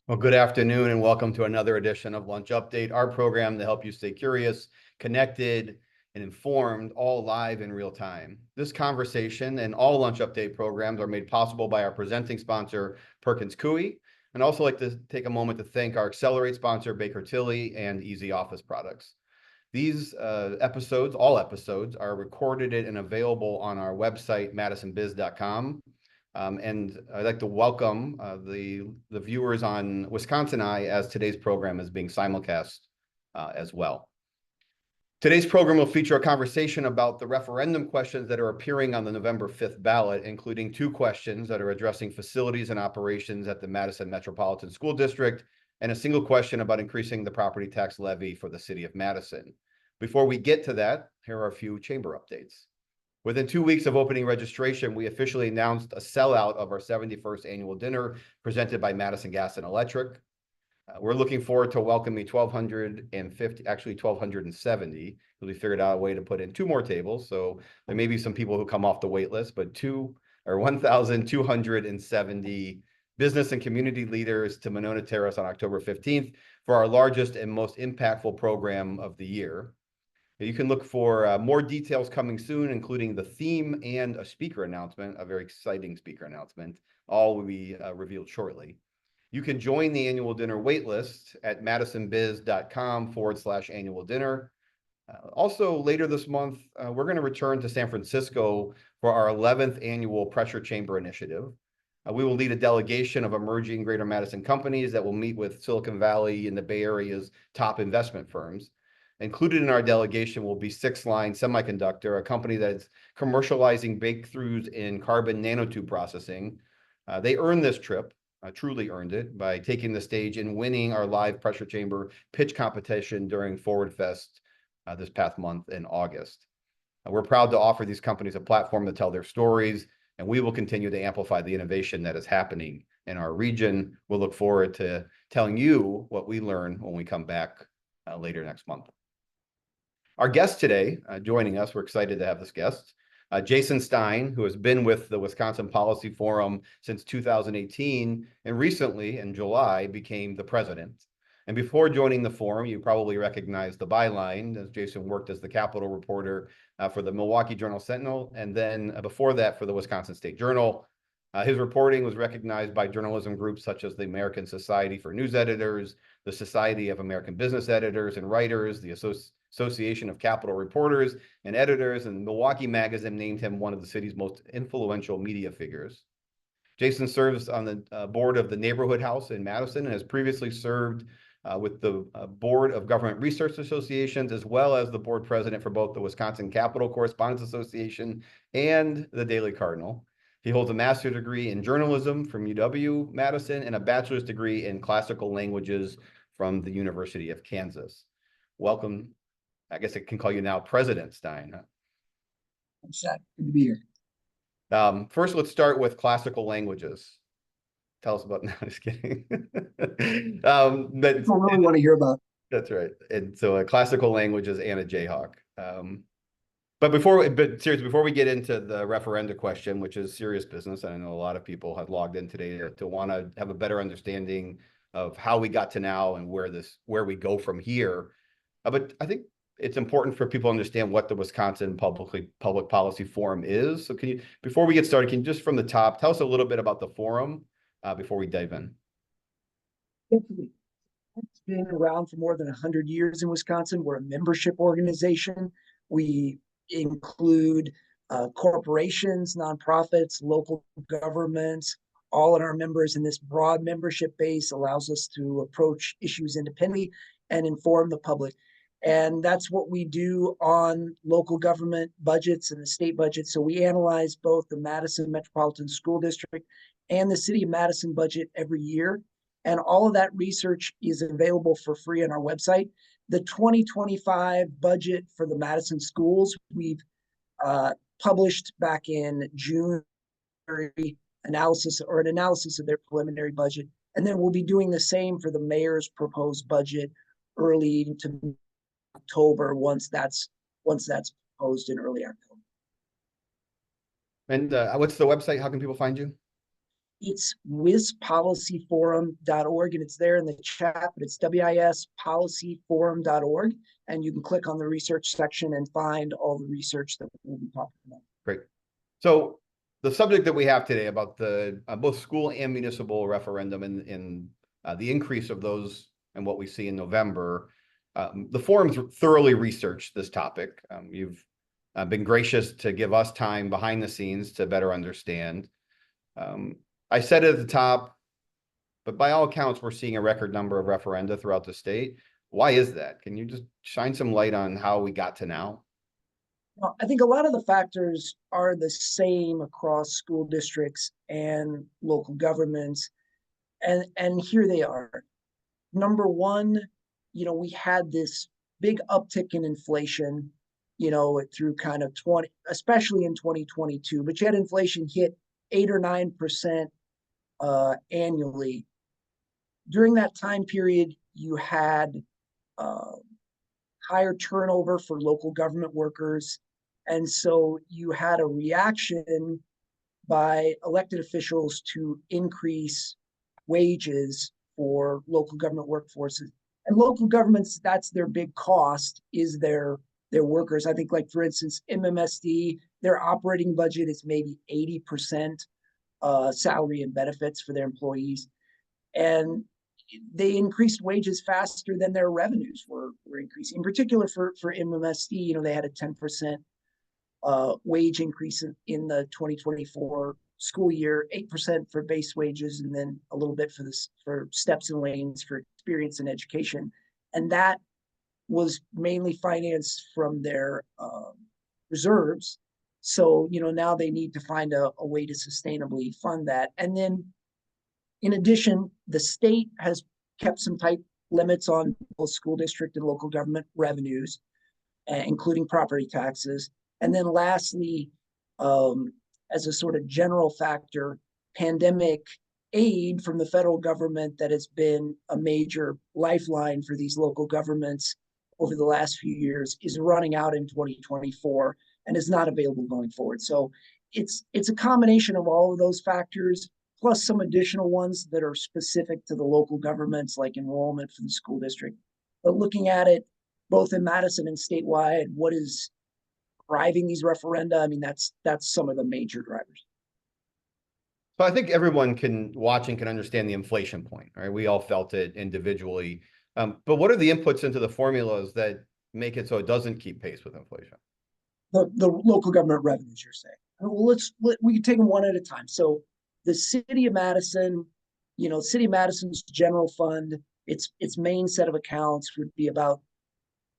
Well, good afternoon and welcome to another edition of Lunch Update, our program to help you stay curious, connected, and informed, all live in real time. This conversation and all Lunch Update programs are made possible by our presenting sponsor, Perkins Coie, and also like to take a moment to thank our Accelerate sponsor, Baker Tilly, and Easy Office Products. These episodes, all episodes, are recorded and available on our website, madisonbiz.com. And I'd like to welcome the viewers on Wisconsin Eye, as today's program is being simulcast as well. Today's program will feature a conversation about the referendum questions that are appearing on the November 5th ballot, including two questions that are addressing facilities and operations at the Madison Metropolitan School District, and a single question about increasing the property tax levy for the city of Madison. Before we get to that, here are a few chamber updates. Within 2 weeks of opening registration, we officially announced a sellout of our 71st annual dinner presented by Madison Gas and Electric. We're looking forward to welcoming 1,250, actually 1,270, because we figured out a way to put in 2 more tables. So there may be some people who come off the wait list, but 1,270 business and community leaders to Monona Terrace on October 15th for our largest and most impactful program of the year. You can look for more details coming soon, including the theme and a speaker announcement, a very exciting speaker announcement. All will be revealed shortly. You can join the annual dinner waitlist at madisonbiz.com/annual dinner. Also, later this month, we're going to return to San Francisco for our 11th annual Pressure Chamber Initiative. We will lead a delegation of emerging Greater Madison companies that will meet with Silicon Valley and the Bay Area's top investment firms. Included in our delegation will be Six Line Semiconductor, a company that's commercializing breakthroughs in carbon nanotube processing. They earned this trip, truly earned it, by taking the stage and winning our live pressure chamber pitch competition during Forward Fest this past month in August. We're proud to offer these companies a platform to tell their stories, and we will continue to amplify the innovation that is happening in our region. We'll look forward to telling you what we learn when we come back later next month. Our guest today, joining us, we're excited to have this guest, Jason Stein, who has been with the Wisconsin Policy Forum since 2018, and recently, in July, became the president. And before joining the forum, you probably recognize the byline, as Jason worked as the Capitol reporter for the Milwaukee Journal-Sentinel, and then before that for the Wisconsin State Journal. His reporting was recognized by journalism groups such as the American Society for News Editors, the Society of American Business Editors and Writers, the Association of Capitol Reporters and Editors, and Milwaukee Magazine named him one of the city's most influential media figures. Jason serves on the board of the Neighborhood House in Madison and has previously served with the Board of Government Research Associations, as well as the board president for both the Wisconsin Capitol Correspondents Association and the Daily Cardinal. He holds a master's degree in journalism from UW-Madison and a bachelor's degree in classical languages from the University of Kansas. Welcome. I guess I can call you now President Stein. I'm sad. Good to be here. First, let's start with classical languages. Tell us about, no, just kidding. But People really want to hear about. That's right. And so classical languages and a Jayhawk. But seriously, before we get into the referenda question, which is serious business, and I know a lot of people have logged in today to want to have a better understanding of how we got to now and where we go from here. But I think it's important for people to understand what the Wisconsin Public Policy Forum is. So before we get started, can you just from the top, tell us a little bit about the forum before we dive in? Definitely. It's been around for more than 100 years in Wisconsin. We're a membership organization. We include corporations, nonprofits, local governments, all in our members, and this broad membership base allows us to approach issues independently and inform the public. And that's what we do on local government budgets and the state budget. So we analyze both the Madison Metropolitan School District and the City of Madison budget every year. And all of that research is available for free on our website. The 2025 budget for the Madison schools, we've published back in June, an analysis of their preliminary budget. And then we'll be doing the same for the mayor's proposed budget early to October once that's proposed in early October. And what's the website? How can people find you? It's wispolicyforum.org, and it's there in the chat, but it's wispolicyforum.org. And you can click on the research section and find all the research that we'll be talking about. Great. So the subject that we have today about the both school and municipal referendum and the increase of those and what we see in November, the forum's thoroughly researched this topic. You've been gracious to give us time behind the scenes to better understand. I said it at the top, but by all accounts, we're seeing a record number of referenda throughout the state. Why is that? Can you just shine some light on how we got to now? Well, I think a lot of the factors are the same across school districts and local governments. And here they are. Number one, we had this big uptick in inflation, through kind of especially in 2022, but you had inflation hit 8 or 9% annually. During that time period, you had higher turnover for local government workers. And so you had a reaction by elected officials to increase wages for local government workforces. And local governments, that's their big cost, is their workers. I think, like, for instance, MMSD, their operating budget is maybe 80% salary and benefits for their employees. And they increased wages faster than their revenues were increasing. In particular for MMSD, they had a 10% wage increase in the 2024 school year, 8% for base wages, and then a little bit for steps and lanes for experience and education. And that was mainly financed from their reserves. So, now they need to find a way to sustainably fund that. And then, in addition, the state has kept some tight limits on both school district and local government revenues, including property taxes. And then lastly, as a sort of general factor, pandemic aid from the federal government that has been a major lifeline for these local governments over the last few years is running out in 2024 and is not available going forward. So it's a combination of all of those factors, plus some additional ones that are specific to the local governments, like enrollment for the school district. But looking at it both in Madison and statewide, what is driving these referenda? I mean, that's some of the major drivers. So I think everyone can understand the inflation point, right? We all felt it individually. But what are the inputs into the formulas that make it so it doesn't keep pace with inflation? The local government revenues, you're saying. Well, we can take them one at a time. So the city of Madison, City of Madison's general fund, its main set of accounts would be about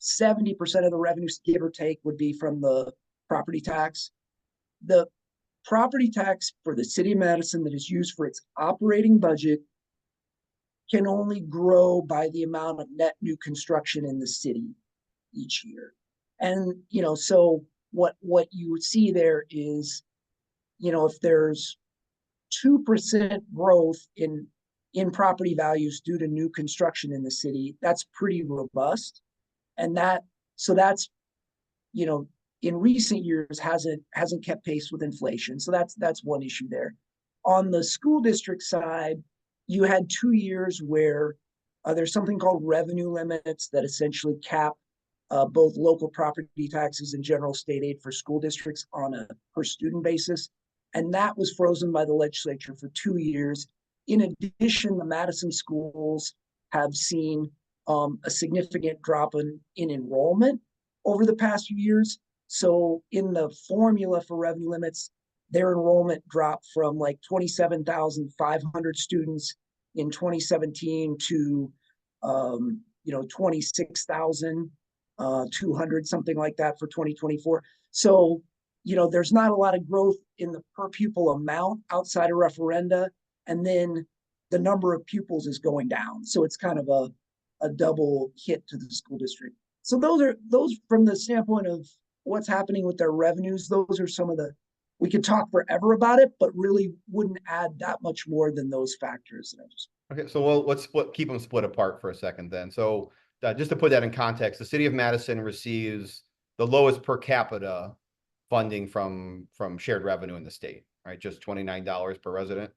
70% of the revenues, give or take, would be from the property tax. The property tax for the city of Madison that is used for its operating budget can only grow by the amount of net new construction in the city each year. And, so what you would see there is, if there's 2% growth in property values due to new construction in the city, that's pretty robust. And that's, in recent years hasn't kept pace with inflation. So that's one issue there. On the school district side, you had 2 years where there's something called revenue limits that essentially cap both local property taxes and general state aid for school districts on a per student basis. And that was frozen by the legislature for 2 years. In addition, the Madison schools have seen a significant drop in enrollment over the past few years. So in the formula for revenue limits, their enrollment dropped from like 27,500 students in 2017 to 26,200, something like that for 2024. So, there's not a lot of growth in the per pupil amount outside of referenda. And then the number of pupils is going down. So it's kind of a double hit to the school district. So those from the standpoint of what's happening with their revenues, those are some of we could talk forever about it, but really wouldn't add that much more than those factors. Okay, so let's keep them split apart for a second then. So just to put that in context, the city of Madison receives the lowest per capita funding from shared revenue in the state, right? Just $29 per resident.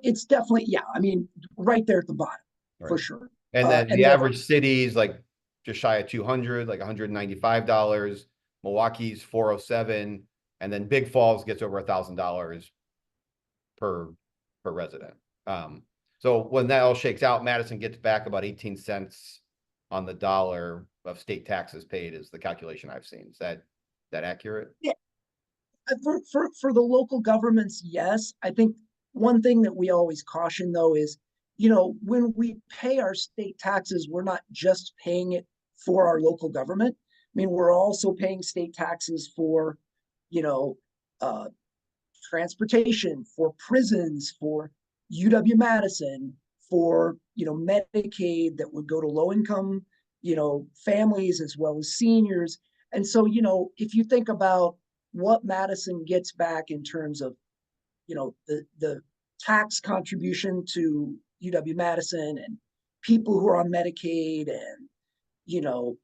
It's definitely, yeah, I mean, right there at the bottom, for Right. sure. And then And the then, average city's like just shy of 200, like $195. Milwaukee's 407, and then Big Falls gets over $1,000 per resident. So when that all shakes out, Madison gets back about 18 cents on the dollar of state taxes paid is the calculation I've seen. Is that accurate? yeah, for the local governments, yes. I think one thing that we always caution though is, when we pay our state taxes, we're not just paying it for our local government. I mean, we're also paying state taxes for, you know, uh, transportation, for prisons, for UW-Madison, for, Medicaid that would go to low income, families as well as seniors. And so, if you think about what Madison gets back in terms of, the tax contribution to UW-Madison and people who are on Medicaid and, you know,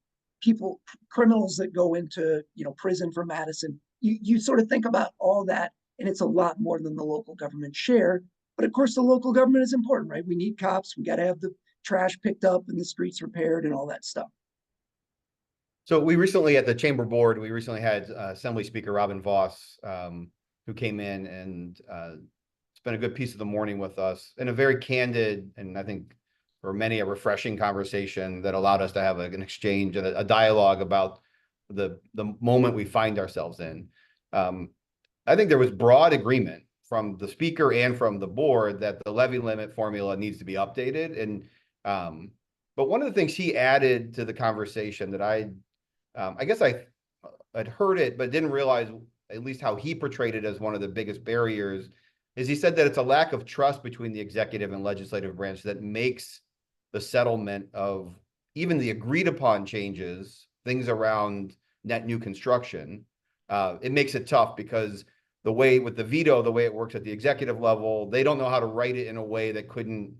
people, criminals that go into, prison for Madison, you sort of think about all that, and it's a lot more than the local government share. But of course, the local government is important, right? We need cops. We got to have the trash picked up and the streets repaired and all that stuff. So we recently at the chamber board, we recently had Assembly Speaker Robin Voss, who came in and spent a good piece of the morning with us in a very candid and I think for many a refreshing conversation that allowed us to have an exchange and a dialogue about the moment we find ourselves in. I think there was broad agreement from the speaker and from the board that the levy limit formula needs to be updated. And but one of the things he added to the conversation that I guess I'd heard it, but didn't realize at least how he portrayed it as one of the biggest barriers is he said that it's a lack of trust between the executive and legislative branch that makes the settlement of even the agreed upon changes, things around net new construction. It makes it tough because the way with the veto, the way it works at the executive level, they don't know how to write it in a way that couldn't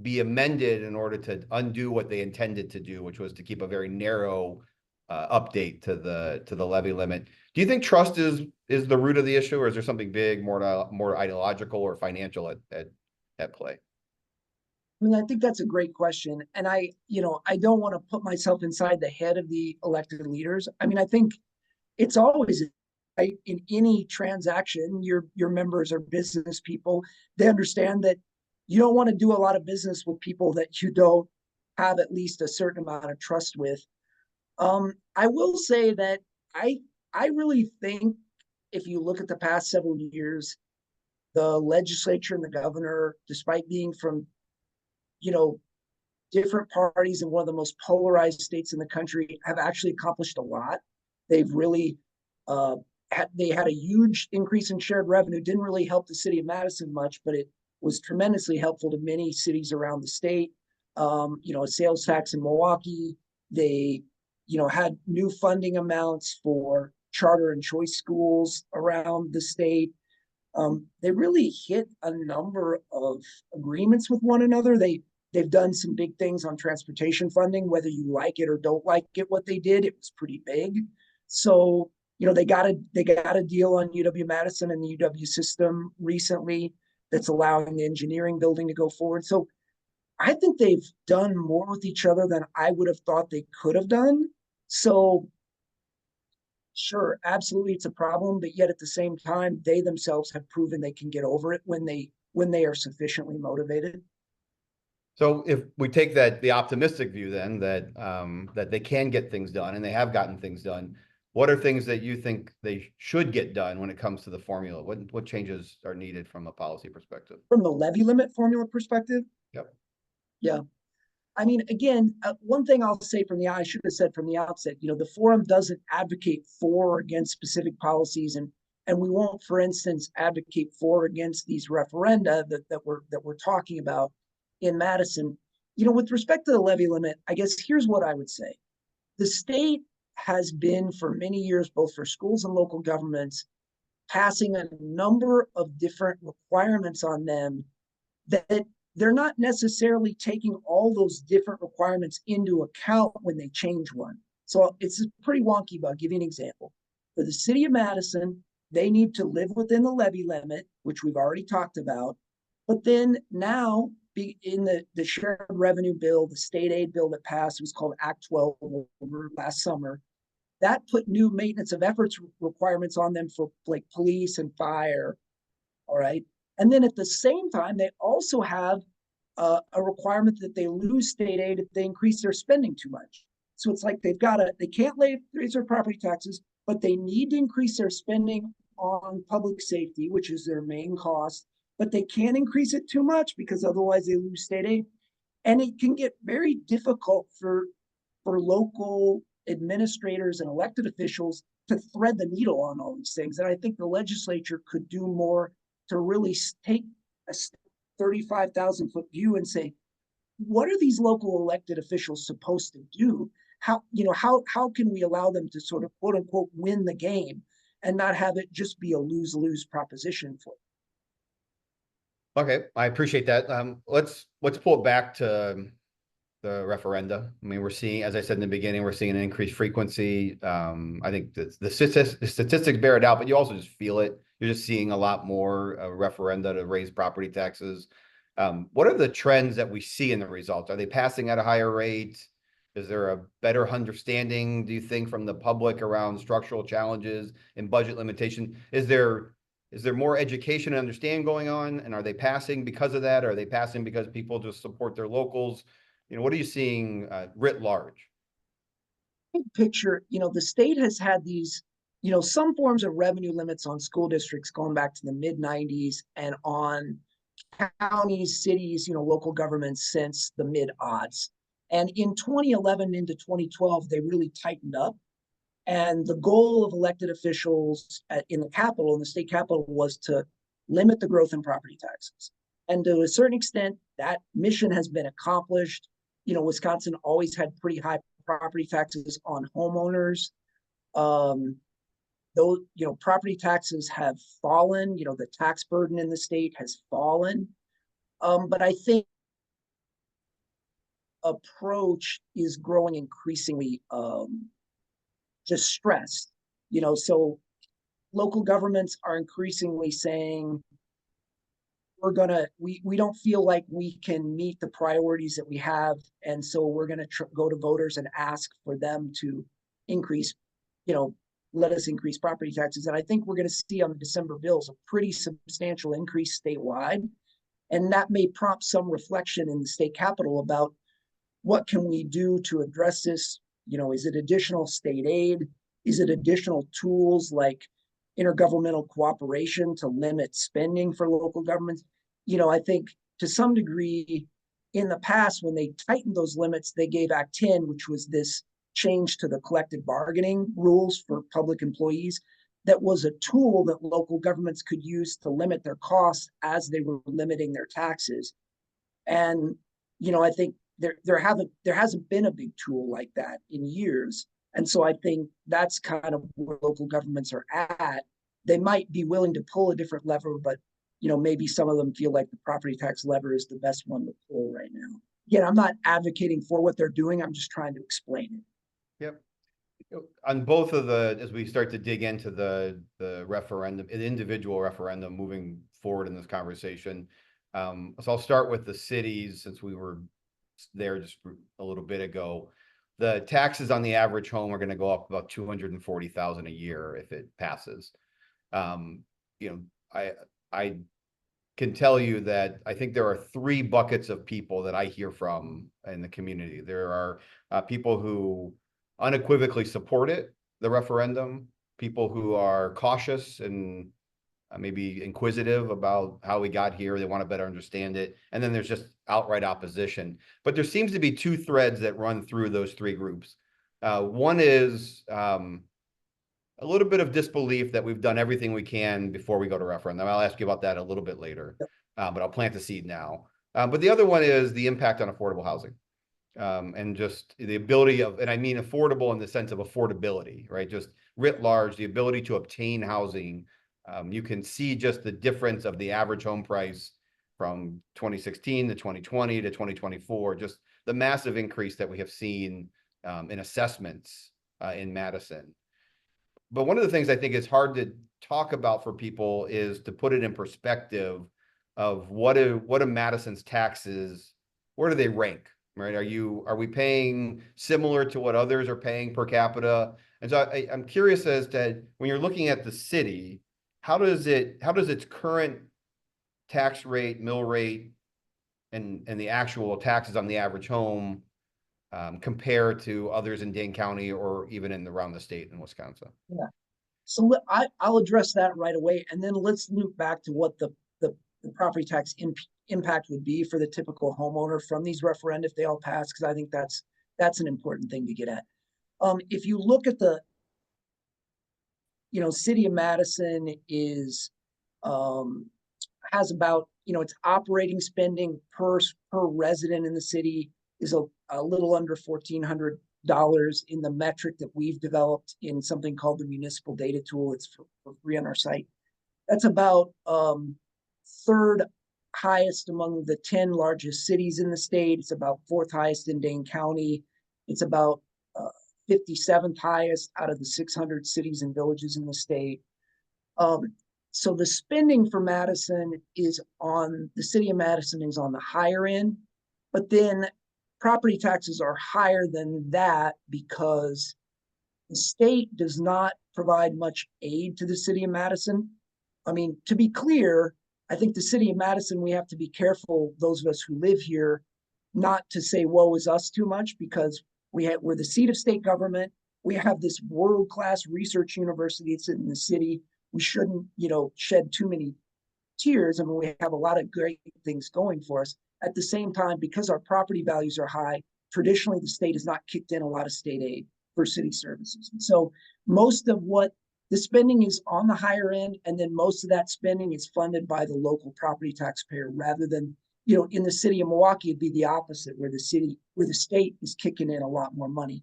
be amended in order to undo what they intended to do, which was to keep a very narrow update to the levy limit. Do you think trust is the root of the issue, or is there something big, more ideological or financial at play? I mean, I think that's a great question. And I don't want to put myself inside the head of the elected leaders. I mean, I think it's always right in any transaction, your members are business people. They understand that you don't want to do a lot of business with people that you don't have at least a certain amount of trust with. I will say that I really think if you look at the past several years, the legislature and the governor, despite being from, you know, different parties in one of the most polarized states in the country, have actually accomplished a lot. They've really they had a huge increase in shared revenue. Didn't really help the city of Madison much, but it was tremendously helpful to many cities around the state. A sales tax in Milwaukee. They, had new funding amounts for charter and choice schools around the state. They really hit a number of agreements with one another. They've done some big things on transportation funding, whether you like it or don't like it. What they did, it was pretty big. So they got a deal on UW-Madison and the UW system recently that's allowing the engineering building to go forward. So I think they've done more with each other than I would have thought they could have done. So sure, absolutely, it's a problem, but yet at the same time, they themselves have proven they can get over it when they are sufficiently motivated. So if we take the optimistic view, then that they can get things done and they have gotten things done, what are things that you think they should get done when it comes to the formula? What changes are needed from a policy perspective? From the levy limit formula perspective, Yep. yeah. I mean, again, one thing I'll say I should have said from the outset, the forum doesn't advocate for or against specific policies, and we won't, for instance, advocate for or against these referenda that we're talking about in Madison. With respect to the levy limit, I guess here's what I would say: the state has been for many years, both for schools and local governments, passing a number of different requirements on them that they're not necessarily taking all those different requirements into account when they change one. So it's pretty wonky, but I'll give you an example. For the city of Madison, they need to live within the levy limit, which we've already talked about. But then now, in the shared revenue bill, the state aid bill that passed, was called Act 12 over last summer. That put new maintenance of efforts requirements on them for like police and fire. All right. And then at the same time, they also have a requirement that they lose state aid if they increase their spending too much. So it's like they can't raise their property taxes, but they need to increase their spending on public safety, which is their main cost, but they can't increase it too much because otherwise they lose state aid. And it can get very difficult for local administrators and elected officials to thread the needle on all these things. And I think the legislature could do more to really take a 35,000 foot view and say, what are these local elected officials supposed to do? How can we allow them to sort of quote unquote win the game and not have it just be a lose-lose proposition for them? Okay, I appreciate that. Let's pull it back to the referenda. I mean, we're seeing, as I said in the beginning, we're seeing an increased frequency. I think the statistics bear it out, but you also just feel it. You're just seeing a lot more referenda to raise property taxes. What are the trends that we see in the results? Are they passing at a higher rate? Is there a better understanding, do you think, from the public around structural challenges and budget limitation? Is there more education and understanding going on? And are they passing because of that? Or are they passing because people just support their locals? What are you seeing writ large? Big picture, the state has had these, some forms of revenue limits on school districts going back to the mid 90s and on counties, cities, local governments since the mid aughts. And in 2011 into 2012, they really tightened up. And the goal of elected officials in the state capitol, was to limit the growth in property taxes. And to a certain extent, that mission has been accomplished. Wisconsin always had pretty high property taxes on homeowners. Those, property taxes have fallen. The tax burden in the state has fallen. But I think approach is growing increasingly distressed. So local governments are increasingly saying, we don't feel like we can meet the priorities that we have, and so we're going to go to voters and ask for them to increase, let us increase property taxes. And I think we're going to see on the December bills a pretty substantial increase statewide, and that may prompt some reflection in the state capitol about what can we do to address this. Is it additional state aid? Is it additional tools like intergovernmental cooperation to limit spending for local governments? I think to some degree in the past, when they tightened those limits, they gave Act 10, which was this change to the collective bargaining rules for public employees. That was a tool that local governments could use to limit their costs as they were limiting their taxes. And, I think there hasn't been a big tool like that in years. And so I think that's kind of where local governments are at. They might be willing to pull a different lever, but maybe some of them feel like the property tax lever is the best one to pull right now. Again, I'm not advocating for what they're doing. I'm just trying to explain it. Yep. On both of as we start to dig into the referendum, an individual referendum moving forward in this conversation. So I'll start with the cities, since we were there just a little bit ago. The taxes on the average home are going to go up about $240,000 a year if it passes. I can tell you that I think there are three buckets of people that I hear from in the community. There are people who unequivocally support it, the referendum, people who are cautious and maybe inquisitive about how we got here. They want to better understand it. And then there's just outright opposition. But there seems to be two threads that run through those three groups. One is a little bit of disbelief that we've done everything we can before we go to referendum. I'll ask you about that a little bit later, but I'll plant the seed now. But the other one is the impact on affordable housing. And just the ability of, and I mean affordable in the sense of affordability, right? Just writ large, the ability to obtain housing. You can see just the difference of the average home price from 2016 to 2020 to 2024, just the massive increase that we have seen in assessments in Madison. but one of the things I think is hard to talk about for people is to put it in perspective of what are Madison's taxes, where do they rank, right? Are we paying similar to what others are paying per capita? And so I'm curious as to when you're looking at the city, how does its current tax rate, mill rate, and the actual taxes on the average home compare to others in Dane County or even around the state in Wisconsin? Yeah. So I'll address that right away, and then let's loop back to what the property tax impact would be for the typical homeowner from these referenda if they all pass, because I think that's an important thing to get at. If you look at the, city of Madison is has about, its operating spending per resident in the city is a little under $1,400 in the metric that we've developed in something called the municipal data tool. It's for free on our site. That's about third highest among the 10 largest cities in the state. It's about fourth highest in Dane County. It's about 57th highest out of the 600 cities and villages in the state. So the spending for Madison the city of Madison is on the higher end, but then property taxes are higher than that because the state does not provide much aid to the city of Madison. I mean, to be clear, I think the city of Madison, we have to be careful, those of us who live here, not to say woe is us too much, because we're the seat of state government. We have this world-class research university that's in the city. We shouldn't, shed too many tears. I mean, we have a lot of great things going for us. At the same time, because our property values are high, traditionally the state has not kicked in a lot of state aid for city services. And so most of what the spending is on the higher end, and then most of that spending is funded by the local property taxpayer rather than, in the city of Milwaukee, it'd be the opposite, where the state is kicking in a lot more money.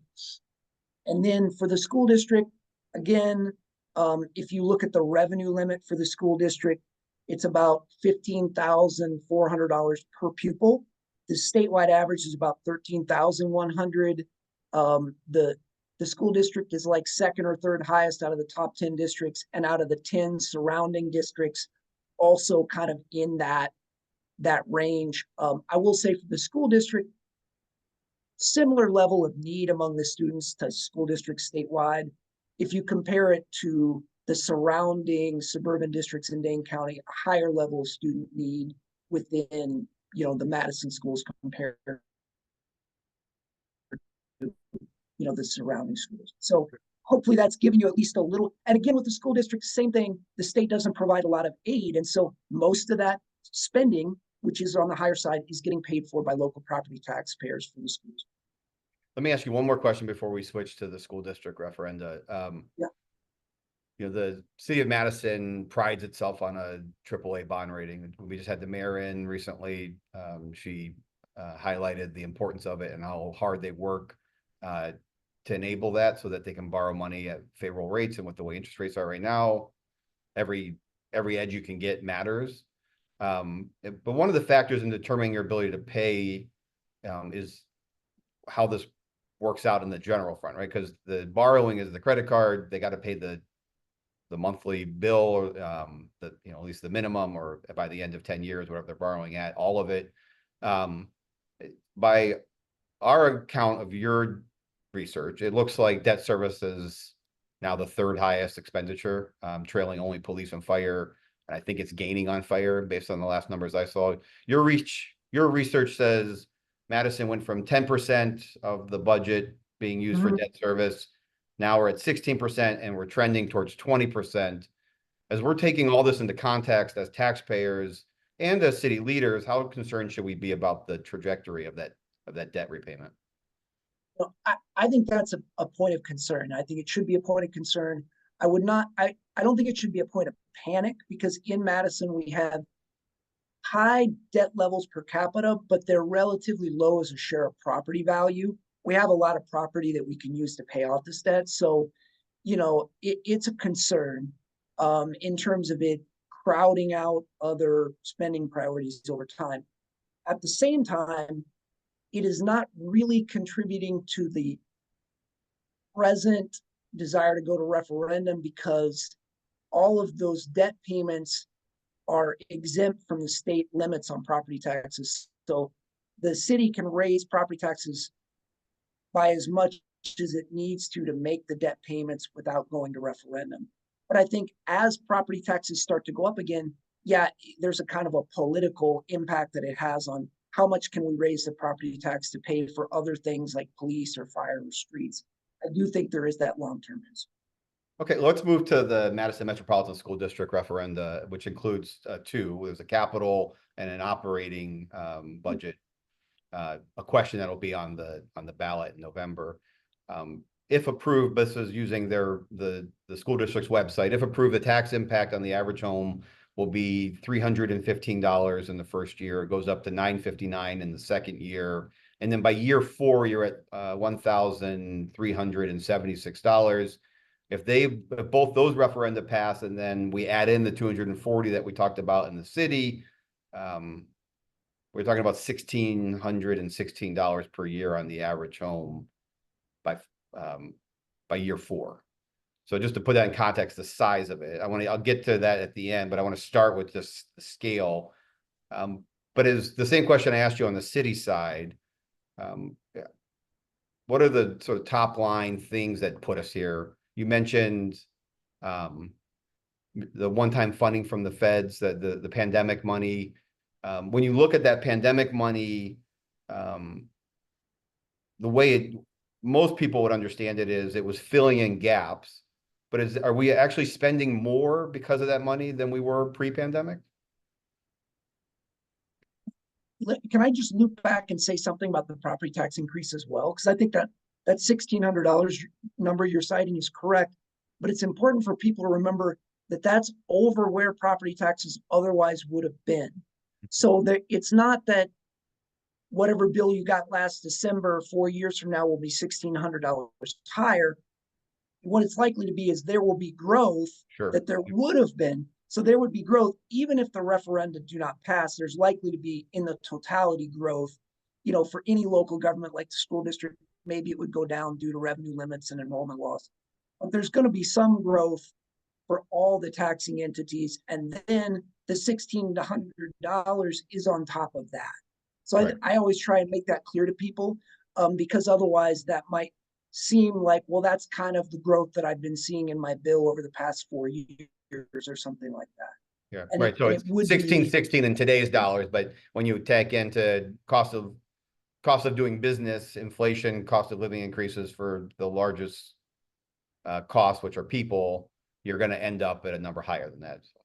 And then for the school district, again, if you look at the revenue limit for the school district, it's about $15,400 per pupil. The statewide average is about $13,100. The school district is like second or third highest out of the top 10 districts, and out of the 10 surrounding districts, also kind of in that range. I will say for the school district, similar level of need among the students to school districts statewide. If you compare it to the surrounding suburban districts in Dane County, a higher level of student need within, the Madison schools compared to, the surrounding schools. So hopefully that's giving you at least a little, and again, with the school districts, same thing, the state doesn't provide a lot of aid. And so most of that spending, which is on the higher side, is getting paid for by local property taxpayers for the schools. Let me ask you one more question before we switch to the school district referenda. Yeah. The city of Madison prides itself on a AAA bond rating. We just had the mayor in recently. She highlighted the importance of it and how hard they work to enable that so that they can borrow money at favorable rates. And with the way interest rates are right now, every edge you can get matters. But one of the factors in determining your ability to pay is how this works out in the general front, right? Because the borrowing is the credit card. They got to pay the monthly bill, or at least the minimum, or by the end of 10 years, whatever they're borrowing at, all of it. By our account of your research, it looks like debt service is now the third highest expenditure, trailing only police and fire. And I think it's gaining on fire based on the last numbers I saw. Your research says Madison went from 10% of the budget being used for debt service. Now we're at 16% and we're trending towards 20%. As we're taking all this into context as taxpayers and as city leaders, how concerned should we be about the trajectory of that debt repayment? Well, I think that's a point of concern. I think it should be a point of concern. I don't think it should be a point of panic, because in Madison we have high debt levels per capita, but they're relatively low as a share of property value. We have a lot of property that we can use to pay off this debt. So, it's a concern in terms of it crowding out other spending priorities over time. At the same time, it is not really contributing to the present desire to go to referendum because all of those debt payments are exempt from the state limits on property taxes. So the city can raise property taxes by as much as it needs to make the debt payments without going to referendum. But I think as property taxes start to go up again, yeah, there's a kind of a political impact that it has on how much can we raise the property tax to pay for other things like police or fire or streets. I do think there is that long-term risk. Okay, let's move to the Madison Metropolitan School District referenda, which includes two. There's a capital and an operating budget. A question that'll be on the ballot in November. If approved, this is using the school district's website. If approved, the tax impact on the average home will be $315 in the first year. It goes up to $959 in the second year. And then by year 4, you're at $1,376. If both those referenda pass, and then we add in the 240 that we talked about in the city, we're talking about $1,616 per year on the average home by year 4. So just to put that in context, the size of it, I'll get to that at the end, but I want to start with just the scale. But is the same question I asked you on the city side. What are the sort of top line things that put us here? You mentioned the one-time funding from the feds, the pandemic money. When you look at that pandemic money, the way most people would understand it is it was filling in gaps. But are we actually spending more because of that money than we were pre-pandemic? Can I just loop back and say something about the property tax increase as well? Because I think that $1,600 number you're citing is correct, but it's important for people to remember that that's over where property taxes otherwise would have been. So that it's not that whatever bill you got last December, 4 years from now, will be $1,600 higher. What it's likely to be is there will be growth that there would have been. So there would be growth, even if the referenda do not pass, there's likely to be in the totality growth, for any local government like the school district, maybe it would go down due to revenue limits and enrollment loss. But there's going to be some growth for all the taxing entities. And then the $1,600 is on top of that. So right. I always try and make that clear to people because otherwise that might seem like, well, that's kind of the growth that I've been seeing in my bill over the past 4 years or something like that. Yeah, and right. So it's 16 in today's dollars, but when you take into cost of doing business, inflation, cost of living increases for the largest costs, which are people, you're going to end up at a number higher than that. So,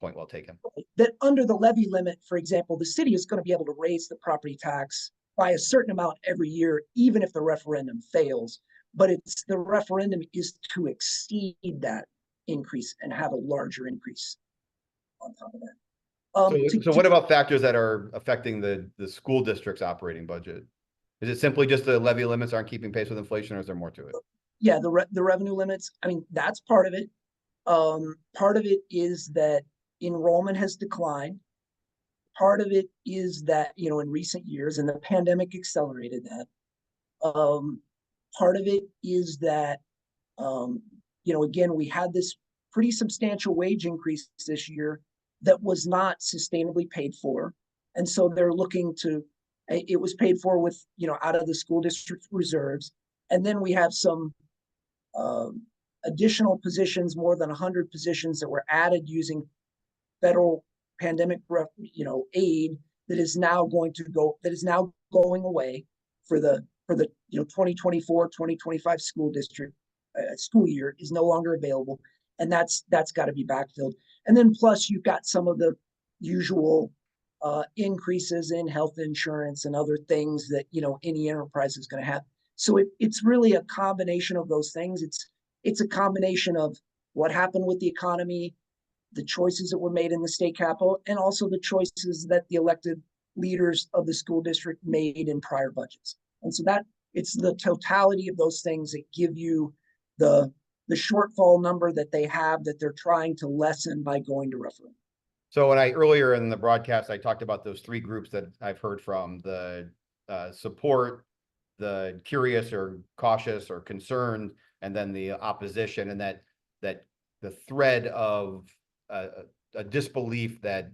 point well taken. That under the levy limit, for example, the city is going to be able to raise the property tax by a certain amount every year, even if the referendum fails. But the referendum is to exceed that increase and have a larger increase on top of that. So what about factors that are affecting the school district's operating budget? Is it simply just the levy limits aren't keeping pace with inflation, or is there more to it? Yeah, the revenue limits. I mean, that's part of it. Part of it is that enrollment has declined. Part of it is that, in recent years, and the pandemic accelerated that. Part of it is that, again, we had this pretty substantial wage increase this year that was not sustainably paid for. And so they're looking it was paid for with, out of the school district reserves. And then we have some additional positions, more than 100 positions that were added using federal pandemic, aid that is now going going away for the 2024-2025 school year is no longer available, and that's got to be backfilled. And then plus you've got some of the usual increases in health insurance and other things that any enterprise is going to have. So it's really a combination of those things. It's a combination of what happened with the economy, the choices that were made in the state capitol, and also the choices that the elected leaders of the school district made in prior budgets. And so that it's the totality of those things that give you the shortfall number that they have that they're trying to lessen by going to referendum. So earlier in the broadcast, I talked about those 3 groups that I've heard from: the support, the curious or cautious or concerned, and then the opposition, and that the thread of a disbelief that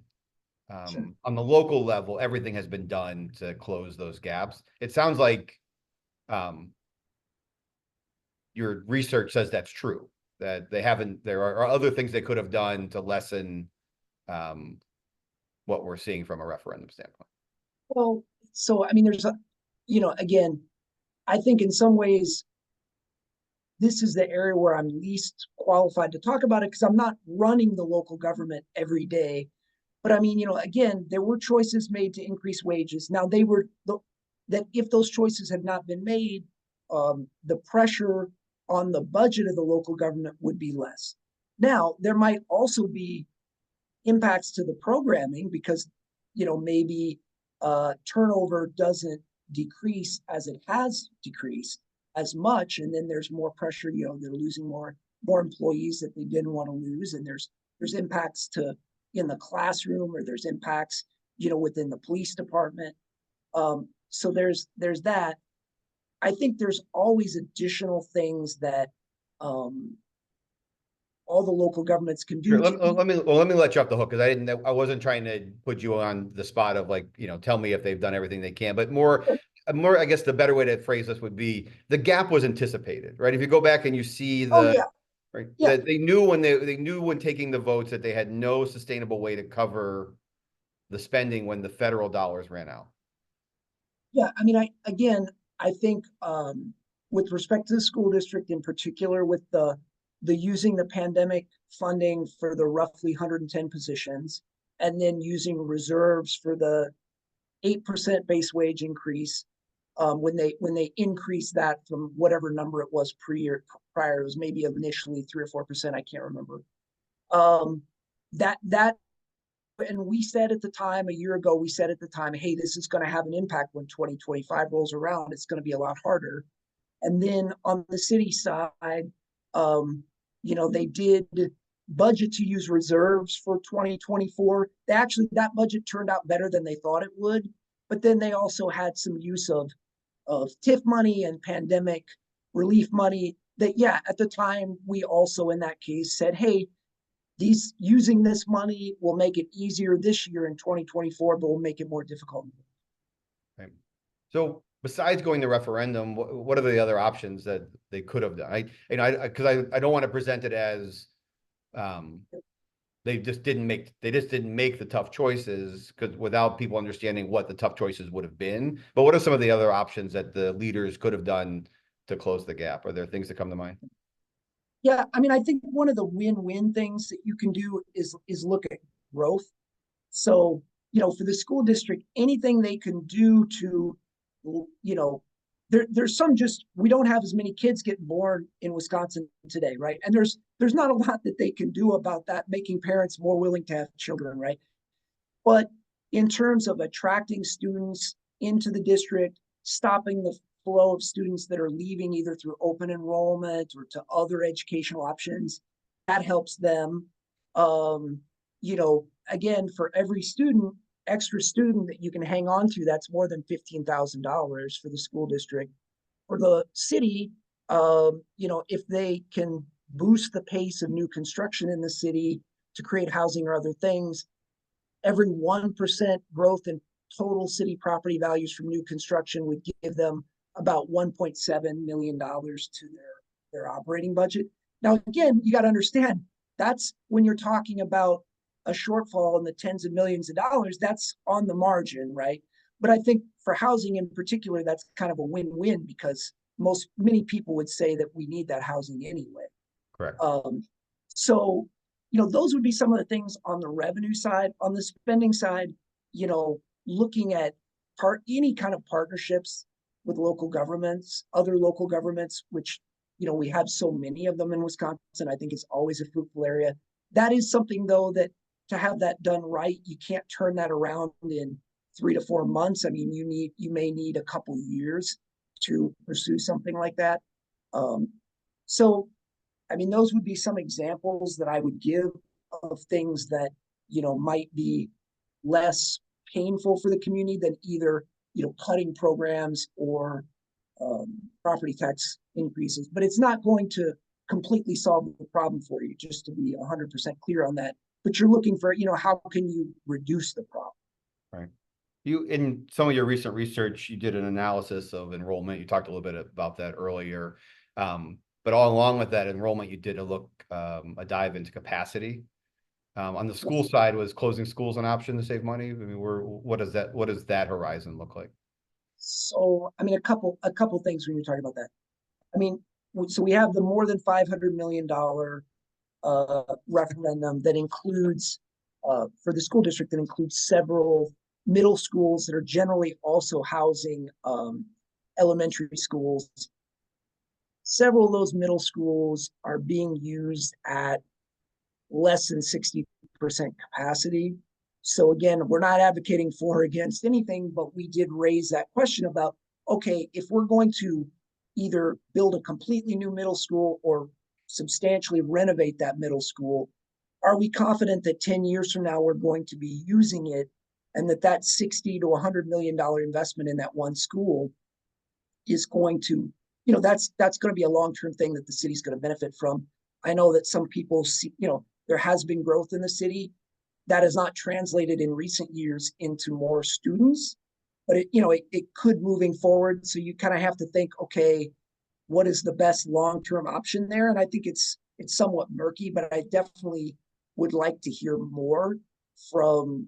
Sure. on the local level, everything has been done to close those gaps. It sounds like your research says that's true, that they haven't, there are other things they could have done to lessen what we're seeing from a referendum standpoint. Well, so I mean, there's a, again, I think in some ways this is the area where I'm least qualified to talk about it because I'm not running the local government every day. But I mean, again, there were choices made to increase wages. Now they were that if those choices had not been made, the pressure on the budget of the local government would be less. Now there might also be impacts to the programming because maybe turnover doesn't decrease as it has decreased as much, and then there's more pressure. They're losing more employees that they didn't want to lose, and there's impacts to in the classroom, or there's impacts within the police department. So there's that. I think there's always additional things that all the local governments can do. Sure. Let me let you off the hook, because I wasn't trying to put you on the spot of like, tell me if they've done everything they can, but more, I guess the better way to phrase this would be the gap was anticipated, right? If you go back and you see Yeah. right, Yeah. that they knew when taking the votes that they had no sustainable way to cover the spending when the federal dollars ran out. Yeah, I mean, I think with respect to the school district in particular, with the using the pandemic funding for the roughly 110 positions, and then using reserves for the 8% base wage increase, when they increased that from whatever number it was prior, it was maybe initially 3 or 4%, I can't remember. That and we said at the time, a year ago, we said at the time, hey, this is going to have an impact when 2025 rolls around. It's going to be a lot harder. And then on the city side, they did budget to use reserves for 2024. That budget turned out better than they thought it would. But then they also had some use of TIF money and pandemic relief money that, yeah, at the time, we also in that case said, hey, using this money will make it easier this year in 2024, but will make it more difficult. Right. So besides going to referendum, what are the other options that they could have done? Because I don't want to present it as they just didn't make the tough choices, because without people understanding what the tough choices would have been. But what are some of the other options that the leaders could have done to close the gap? Are there things that come to mind? Yeah, I mean, I think one of the win-win things that you can do is look at growth. So, for the school district, anything they can do to, there's some just, we don't have as many kids getting born in Wisconsin today, right? And there's not a lot that they can do about that, making parents more willing to have children, right? But in terms of attracting students into the district, stopping the flow of students that are leaving either through open enrollment or to other educational options, that helps them. Again, for every extra student that you can hang on to, that's more than $15,000 for the school district. For the city, if they can boost the pace of new construction in the city to create housing or other things, every 1% growth in total city property values from new construction would give them about $1.7 million to their operating budget. Now, again, you got to understand, that's when you're talking about a shortfall in the tens of millions of dollars, that's on the margin, right? But I think for housing in particular, that's kind of a win-win, because many people would say that we need that housing anyway. Correct. So, those would be some of the things on the revenue side. On the spending side, looking at any kind of partnerships with local governments, other local governments, which, we have so many of them in Wisconsin. I think it's always a fruitful area. That is something, though, that to have that done right, you can't turn that around in 3 to 4 months. I mean, you may need a couple years to pursue something like that. So, I mean, those would be some examples that I would give of things that, might be less painful for the community than either, cutting programs or property tax increases, but it's not going to completely solve the problem for you, just to be 100% clear on that. But you're looking for, how can you reduce the problem? Right. You, in some of your recent research, you did an analysis of enrollment. You talked a little bit about that earlier. But all along with that enrollment, you did a dive into capacity. On the school side, was closing schools an option to save money? I mean, what does that horizon look like? So, I mean, a couple things when you're talking about that. I mean, so we have the more than $500 million referendum that includes, for the school district, that includes several middle schools that are generally also housing elementary schools. Several of those middle schools are being used at less than 60% capacity. So again, we're not advocating for or against anything, but we did raise that question about, okay, if we're going to either build a completely new middle school or substantially renovate that middle school, are we confident that 10 years from now we're going to be using it, and that 60 to $100 million investment in that one school is going to, that's going to be a long-term thing that the city's going to benefit from. I know that some people see, there has been growth in the city that has not translated in recent years into more students, but it could moving forward. So you kind of have to think, okay, what is the best long-term option there? And I think it's somewhat murky, but I definitely would like to hear more from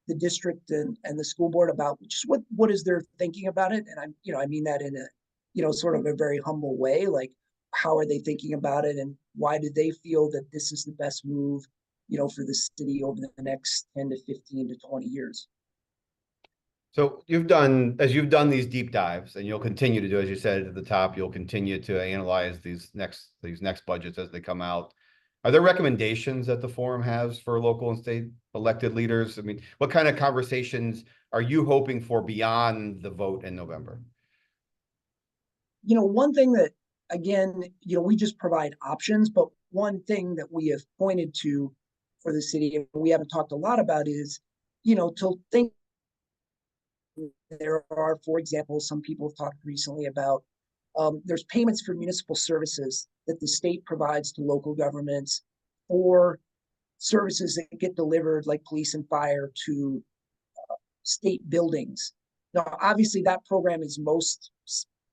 the district and the school board about just what is their thinking about it. And I mean that in a, sort of a very humble way, like, how are they thinking about it, and why do they feel that this is the best move, for the city over the next 10 to 15 to 20 years. So as you've done these deep dives, and you'll continue to do, as you said at the top, you'll continue to analyze these next budgets as they come out. Are there recommendations that the forum has for local and state elected leaders? I mean, what kind of conversations are you hoping for beyond the vote in November? One thing that, again, we just provide options, but one thing that we have pointed to for the city, and we haven't talked a lot about, is, to think there are, for example, some people have talked recently about, there's payments for municipal services that the state provides to local governments for services that get delivered, like police and fire, to state buildings. Now, obviously, that program is most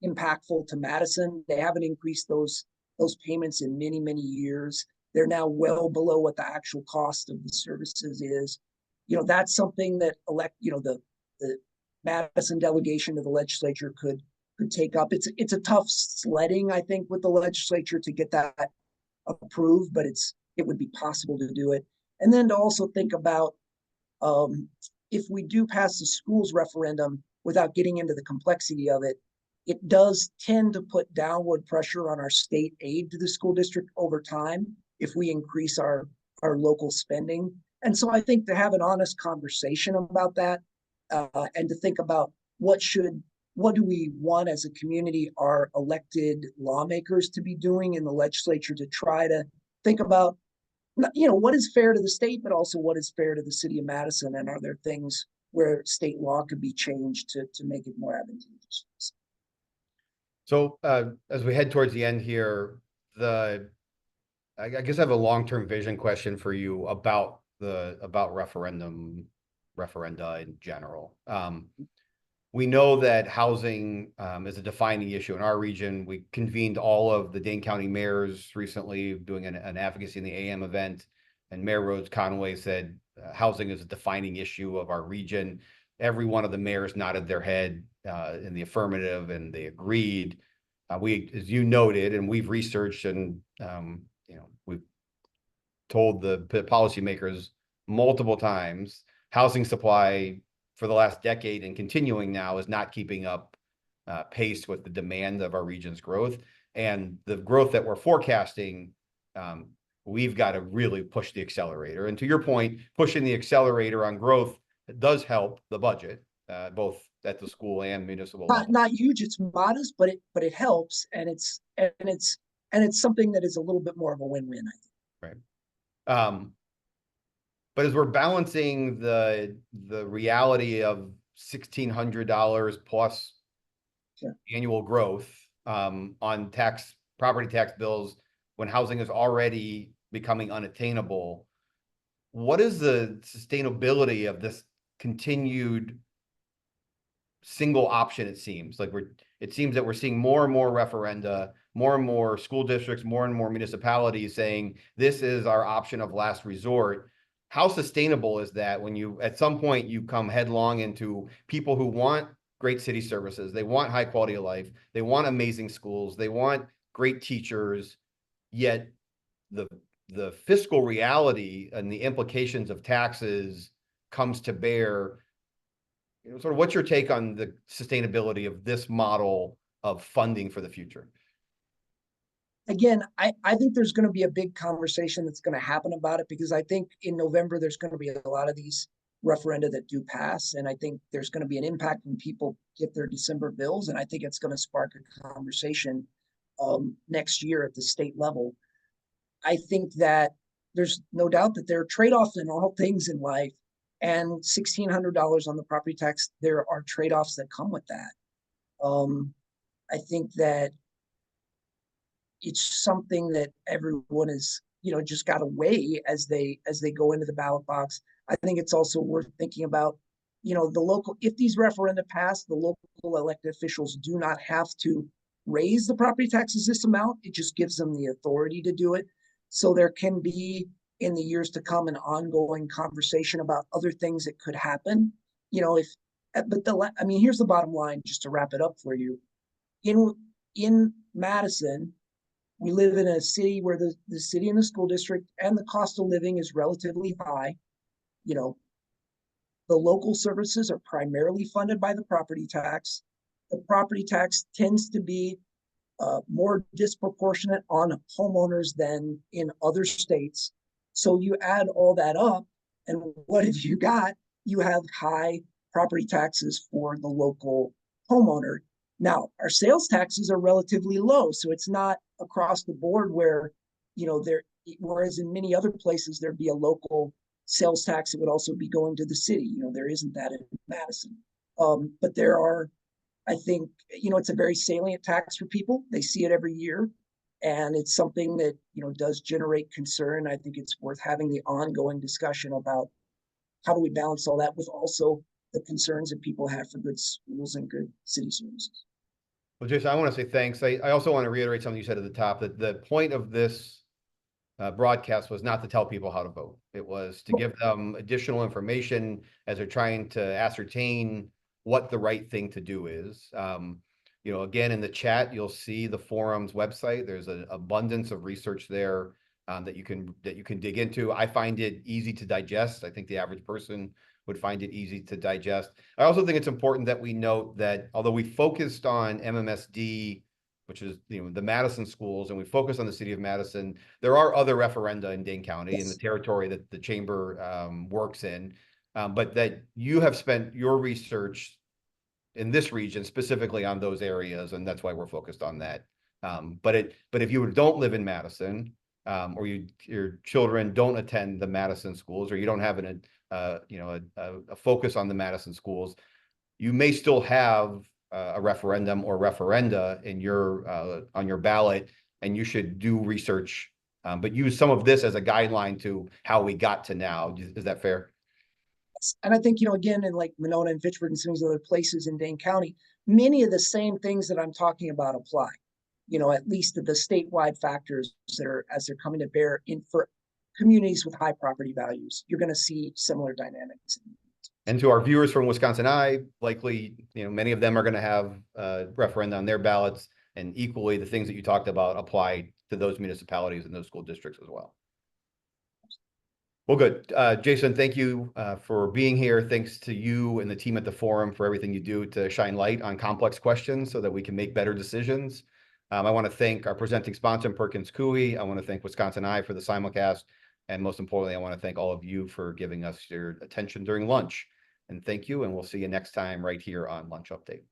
impactful to Madison. They haven't increased those payments in many, many years. They're now well below what the actual cost of the services is. That's something that the Madison delegation to the legislature could take up. It's a tough sledding, I think, with the legislature to get that approved, but it would be possible to do it. And then to also think about, if we do pass the schools referendum, without getting into the complexity of it, it does tend to put downward pressure on our state aid to the school district over time if we increase our local spending. And so I think to have an honest conversation about that, and to think about what do we want as a community our elected lawmakers to be doing in the legislature, to try to think about, what is fair to the state, but also what is fair to the city of Madison, and are there things where state law could be changed to make it more advantageous? So as we head towards the end here, I guess I have a long-term vision question for you about referenda in general. We know that housing is a defining issue in our region. We convened all of the Dane County mayors recently doing an advocacy in the AM event, and Mayor Rhodes Conway said housing is a defining issue of our region. Every one of the mayors nodded their head in the affirmative, and they agreed. As you noted, and we've researched, and we've told the policymakers multiple times, housing supply for the last decade and continuing now is not keeping up pace with the demand of our region's growth, and the growth that we're forecasting. We've got to really push the accelerator. And to your point, pushing the accelerator on growth does help the budget, both at the school and municipal level. Not huge, it's modest, but it helps, and it's something that is a little bit more of a win-win, I think. Right. But as we're balancing the reality of $1,600 plus annual growth on property tax bills when housing is already becoming unattainable. What is the sustainability of this continued single option? It seems like it seems that we're seeing more and more referenda, more and more school districts, more and more municipalities saying this is our option of last resort. How sustainable is that when you, at some point, you come headlong into people who want great city services, they want high quality of life, they want amazing schools, they want great teachers, yet the fiscal reality and the implications of taxes comes to bear. Sort of what's your take on the sustainability of this model of funding for the future? Again, I think there's going to be a big conversation that's going to happen about it, because I think in November there's going to be a lot of these referenda that do pass, and I think there's going to be an impact when people get their December bills, and I think it's going to spark a conversation next year at the state level. I think that there's no doubt that there are trade-offs in all things in life, and $1,600 on the property tax, there are trade-offs that come with that. I think that it's something that everyone is, just got to weigh as they go into the ballot box. I think it's also worth thinking about, the local, if these referenda pass, the local elected officials do not have to raise the property taxes this amount. It just gives them the authority to do it. So there can be, in the years to come, an ongoing conversation about other things that could happen. Here's the bottom line, just to wrap it up for you. In Madison, we live in a city where the city and the school district and the cost of living is relatively high. The local services are primarily funded by the property tax. The property tax tends to be more disproportionate on homeowners than in other states. So you add all that up, and what have you got? You have high property taxes for the local homeowner. Now, our sales taxes are relatively low, so it's not across the board where, whereas in many other places there'd be a local sales tax that would also be going to the city. There isn't that in Madison. But there are, I think, it's a very salient tax for people. They see it every year, and it's something that, does generate concern. I think it's worth having the ongoing discussion about how do we balance all that with also the concerns that people have for good schools and good city services. Well, Jason, I want to say thanks. I also want to reiterate something you said at the top, that the point of this broadcast was not to tell people how to vote. It was to give them additional information as they're trying to ascertain what the right thing to do is. Again, in the chat, you'll see the forum's website. There's an abundance of research there that you can dig into. I find it easy to digest. I think the average person would find it easy to digest. I also think it's important that we note that although we focused on MMSD, which is the Madison schools, and we focus on the city of Madison, there are other referenda in Dane County, in the territory that the chamber works in, but that you have spent your research in this region specifically on those areas, and that's why we're focused on that. But if you don't live in Madison, or your children don't attend the Madison schools, or you don't have a focus on the Madison schools, you may still have a referendum or referenda on your ballot, and you should do research, but use some of this as a guideline to how we got to now. Is that fair? And I think, again, in like Monona and Fitchburg and some of these other places in Dane County, many of the same things that I'm talking about apply. At least the statewide factors that are, as they're coming to bear for communities with high property values, you're going to see similar dynamics. And to our viewers from Wisconsin Eye, likely, many of them are going to have referenda on their ballots, and equally the things that you talked about apply to those municipalities and those school districts as well. Well, good. Jason, thank you for being here. Thanks to you and the team at the forum for everything you do to shine light on complex questions so that we can make better decisions. I want to thank our presenting sponsor, Perkins Coie. I want to thank Wisconsin Eye for the simulcast. And most importantly, I want to thank all of you for giving us your attention during lunch. And thank you, and we'll see you next time right here on Lunch Update.